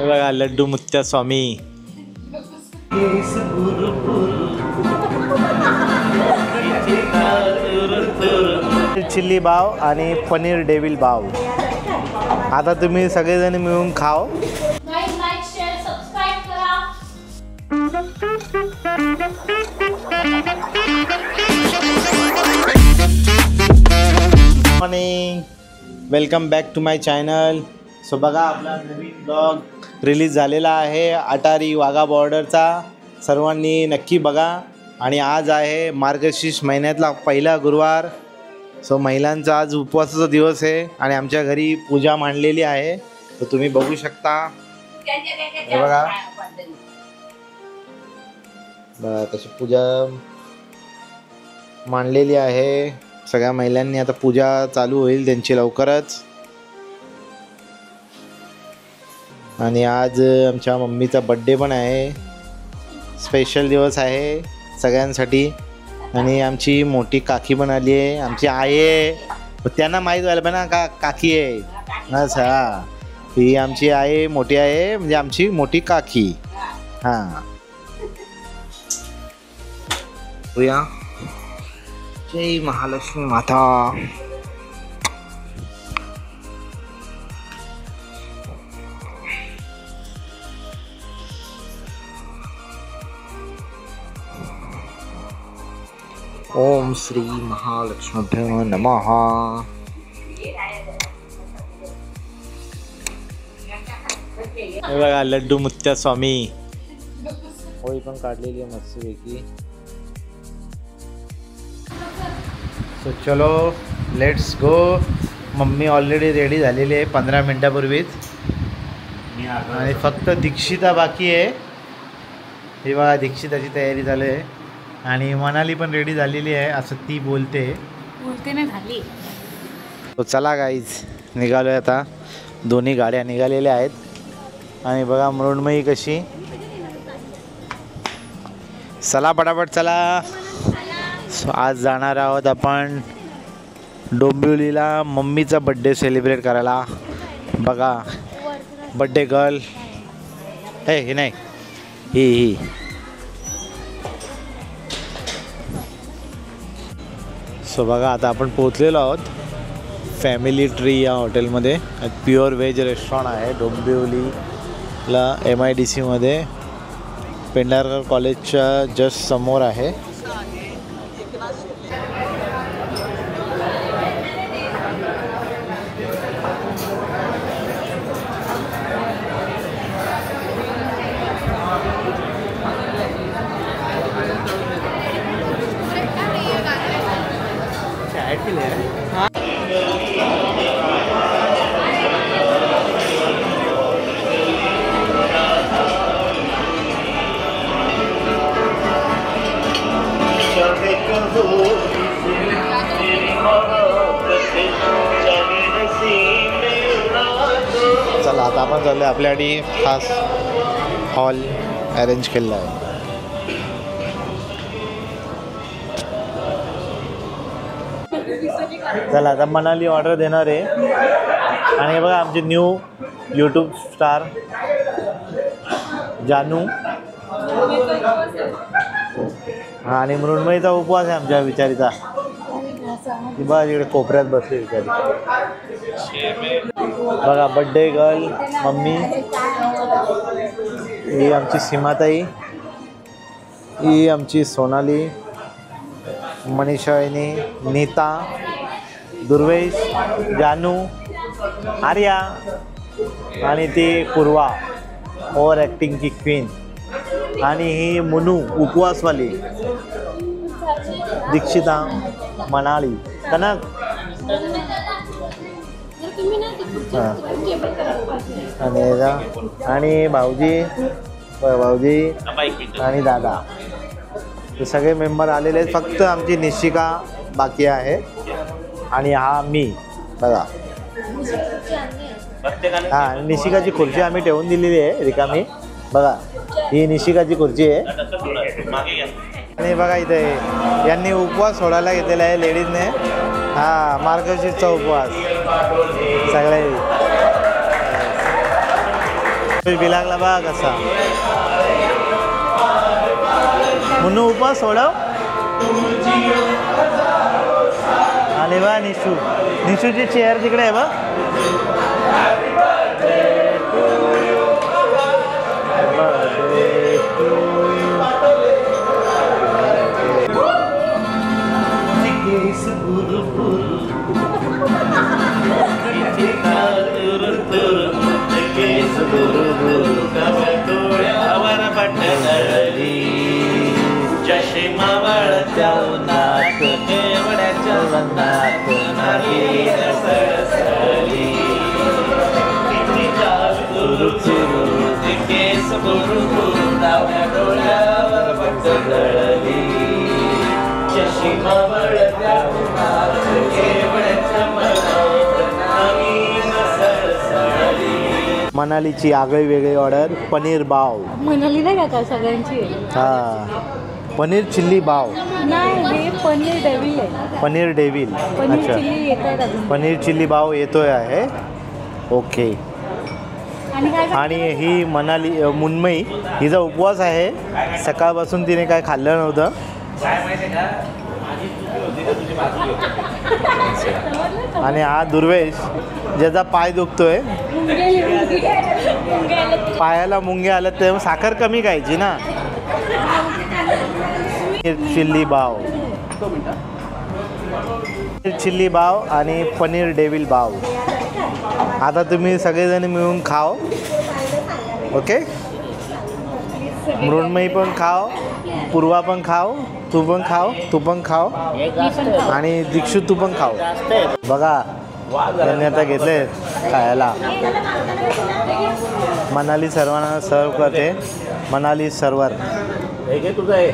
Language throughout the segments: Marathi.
बघा लड्डू मुत्या स्वामी. चिल्ली बाव आणि पनीर डेविल बाव. आता तुम्ही सगळेजण मिळून खाओ. Morning, welcome back to my channel. So बघा आपला नवीन ब्लॉग रिलीज झालेला आहे अटारी वाघा बॉर्डरचा. सर्वांनी नक्की बघा. आणि आज आहे मार्गशीर्ष महिन्यातला पहिला गुरुवार. सो महिलांचा आज उपवासाचा दिवस आहे आणि आमच्या घरी पूजा मांडलेली आहे. तर तुम्ही बघू शकता. हे बघा बघा तशी पूजा मांडलेली आहे. सगळ्या महिलांनी आता पूजा चालू होईल त्यांची लवकरच. आणि आज आमच्या मम्मीचा बड्डे पण आहे. स्पेशल दिवस आहे सगळ्यांसाठी. आणि आमची मोठी काकी पण आली आहे. आमची आई आहे. त्यांना माहीत व्हायला पण ना काकी आहे. अच्छा, ही आमची आई मोठी आहे म्हणजे आमची मोठी काकी. हां या जय महालक्ष्मी माता. ओम श्री महालक्ष्मी नमः. हे बघा लड्डू मुत्या स्वामी. होळी पण काढलेली आहे मस्तपैकी. सो चलो let's go. Mummy already ready झालेली आहे 15 मिनटापूर्वीच. आणि फक्त दीक्षिता बाकी आहे. हे बघा दीक्षिताची तयारी चालू आहे. आणि मनाली पण रेडी झालेली आहे असं ती बोलते नाही झाली. तो चला गाईज निघालो आहे आता. दोन्ही गाड्या निघालेल्या आहेत. आणि बघा मृण्मयी कशी. चला पटापट चला. सो आज जाणार आहोत आपण डोंबिवलीला मम्मीचा बड्डे सेलिब्रेट करायला. बघा बड्डे गर्ल हे नाही ही. सो बघा आता आपण पोहोचलेलो आहोत फॅमिली ट्री या हॉटेलमध्ये. प्युअर व्हेज रेस्टॉरंट आहे डोंबिवलीला MIDC मध्ये. पेंढारकर कॉलेजच्या जस्ट समोर आहे. चला आता आपण चाललो आपल्यासाठी खास हॉल अरेंज केलेला आहे. चला आता मनाली ऑर्डर देणार आहे. आणि हे बघा आमचे न्यू यूट्यूब स्टार जानू. आणि मृण्मयीचा उपवास आहे आमच्या विचारीचा. ती बघा इकडे कोपऱ्यात बसली विचारी. बघा बड्डे गर्ल मम्मी. ही आमची सीमाताई. ही आमची सोनाली, मनीषाईनी, नीता, दुर्वेश, जानू, आर्या आणि ती पूर्वा ओव्हर ॲक्टिंग की क्वीन. आणि ही मुनू उपवासवाली. दीक्षिता, मनाली, कनक. आणि भाऊजी आणि दादा हे सगळे मेंबर आलेले आहेत. फक्त आमची निशिका बाकी आहे. आणि हा मी बघा. हां निशिकाची खुर्ची आम्ही ठेवून दिलेली आहे रिकामी. बघा ही निशिकाची खुर्ची आहे. आणि बघा इथे यांनी उपवास सोडायला घेतलेला आहे लेडीजने. हां मार्गशीर्षचा उपवास सगळे. बिलागला बा कसा मुन्नू उपास सोडव आले बा निशू निशूची चेअर तिकडे आहे बा मनालीची आगळी वेगळी ऑर्डर पनीर बाव मनाली नाही का सगळ्यांची हा पनीर चिल्ली बाव नाही हे पनीर डेव्हिल आहे पनीर डेव्हिल पनीर चिल्ली येत आहे पनीर चिल्ली बाव येतोय आहे ओके आणि ही मनाली मुन्मयी हिचा उपवास आहे सकाळपासून तिने काय खाल्लं नव्हतं आणि हा दुर्वेश ज्याचा पाय दुखतोय पायाला मुंगे आलं ते साखर कमी खायची ना चिल्ली बाव चिल्ली बाव आणि पनीर डेव्हिल बाव आता तुम्ही सगळेजण मिळून खाओ ओके मृण्मयी पण खाओ पूर्वा पण खाओ तू पण खाओ आणि दीक्षू तू पण खाओ बघा त्यांनी आता घेतले खायला मनाली सर्वांना सर्व करते मनाली सर्वर हे घे तुझं आहे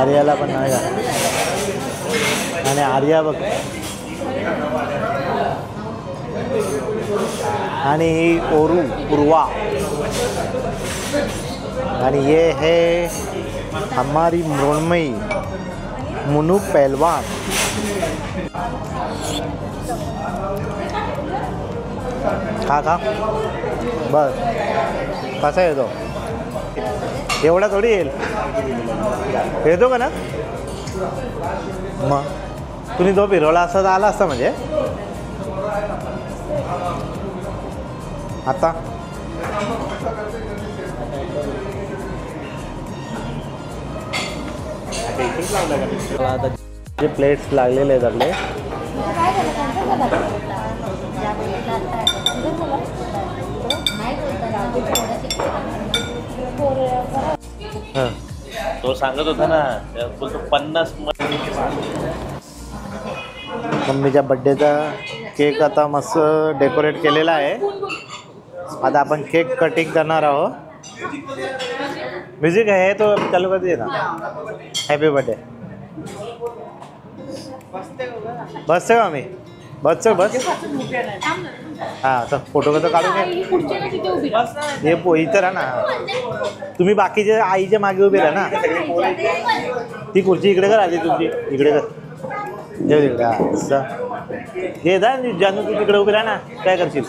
आर्याला पण नाही का आणि आर्या बघ आणि ही ओरू पूर्वा आणि ये है हमारी मृण्मयी मुनू पहलवान खा बस कसा येतो एवढा थोडी येतो का ना मग तुम्ही जो फिरवला असता तर आला असता म्हणजे आता जे प्लेट्स लागलेले आहेत आपले तो सांगत होता ना 50 मम्मीच्या बड्डेचा केक आता मस्त डेकोरेट केलेला आहे आता आपण केक कटिंग करणार आहोत म्युझिक आहे तो चालू करते ना हॅपी बर्थडे बसते का आम्ही बस हां तर फोटो कसं काढून हे इथं राहा ना तुम्ही बाकीचे आईच्या मागे उभे राहा ना ती खुर्ची इकडे कर आधी तुमची इकडे कर देऊ तिकडे हां हे जा जानू तू तिकडे उभी राहा ना काय करशील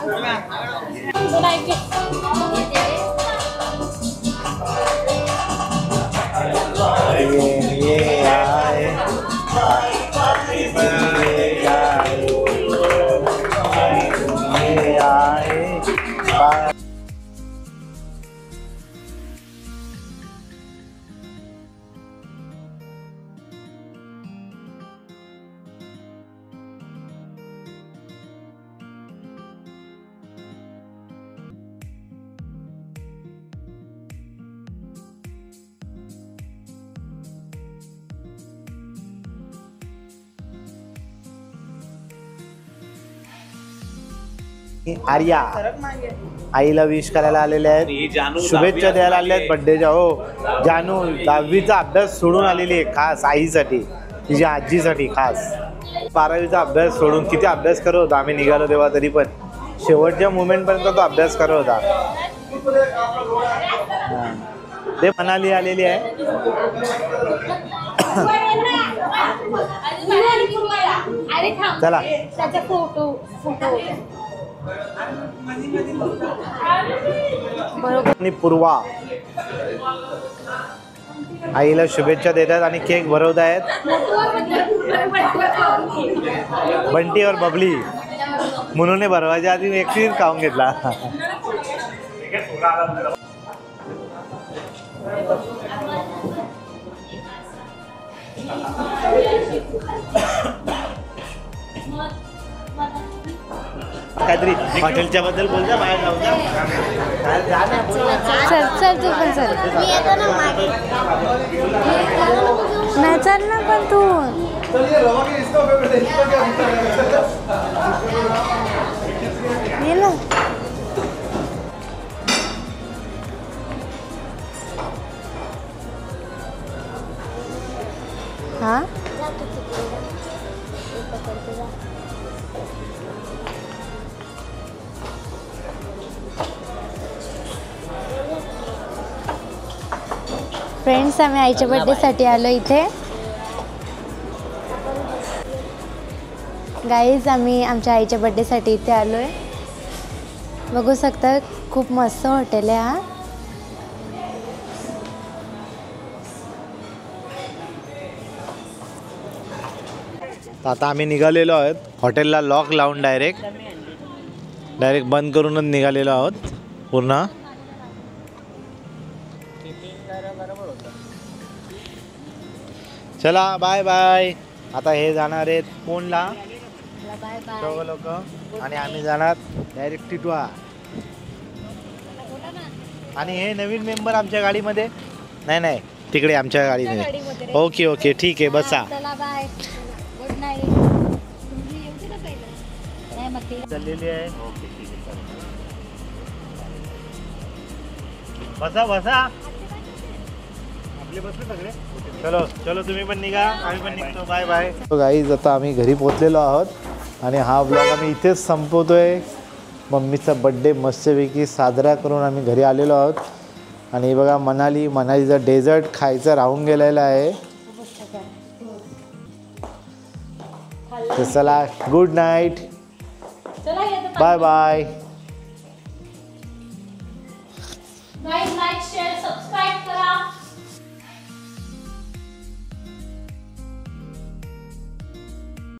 आर्या आईला विश करायला आलेले आहेत शुभेच्छा द्यायला आले आहेत बड्डेच्या हो जानू 10वीचा अभ्यास सोडून आलेली आहे खास आईसाठी तिच्या आजीसाठी खास 12वीचा अभ्यास सोडून किती अभ्यास करत होता आम्ही निघालो तेव्हा तरी पण शेवटच्या मुमेंटपर्यंत तो अभ्यास करत होता ते मनाली आलेली आहे चला त्याचा फोटो बरोबर. आणि पूर्वा आईला शुभेच्छा देतात आणि केक भरवत आहेत. बंटी और बबली म्हणून भरवायच्या आधी एकटीच खाऊन घेतला. काहीतरी हॉटेलच्या बद्दल बोलता बाहेर जाऊ चल चल तू पण चल. नाही चल ना पण तू. गेलं हा. फ्रेंड्स आम्ही आईच्या बर्थडेसाठी आलो इथे. गाईज आम्ही आमच्या आईच्या बर्थडेसाठी इथे आलो आहे. बघू शकता खूप मस्त हॉटेल आहे हा. आता आम्ही निघालेलो आहोत. हॉटेलला लॉक लावून डायरेक्ट बंद करूनच निघालेलो आहोत पूर्ण. चला बाय बाय. आता हे जाणार आहेत फोनला सर्व लोक आणि आम्ही जाणार डायरेक्ट टिटवा. आणि हे नवीन मेंबर आमच्या गाडीमध्ये नाही तिकडे आमच्या गाडीमध्ये. ओके ओके ठीक आहे बसा. Bye good night. चाललेली आहे. बसा बसा आपले बसले सगळे. चलो चलो तुम्ही पण निघा आम्ही पण निघतो. Bye bye. गाईज आता आम्ही घरी पोहोचलेलो आहोत आणि हा ब्लॉग आम्ही इथेच संपवतोय. मम्मीचा बड्डे मस्तपैकी साजरा करून आम्ही घरी आलेलो आहोत. आणि बघा मनालीचा डेझर्ट खायचं राहून गेलेला आहे. तर चला good night bye bye. Like share subscribe करा.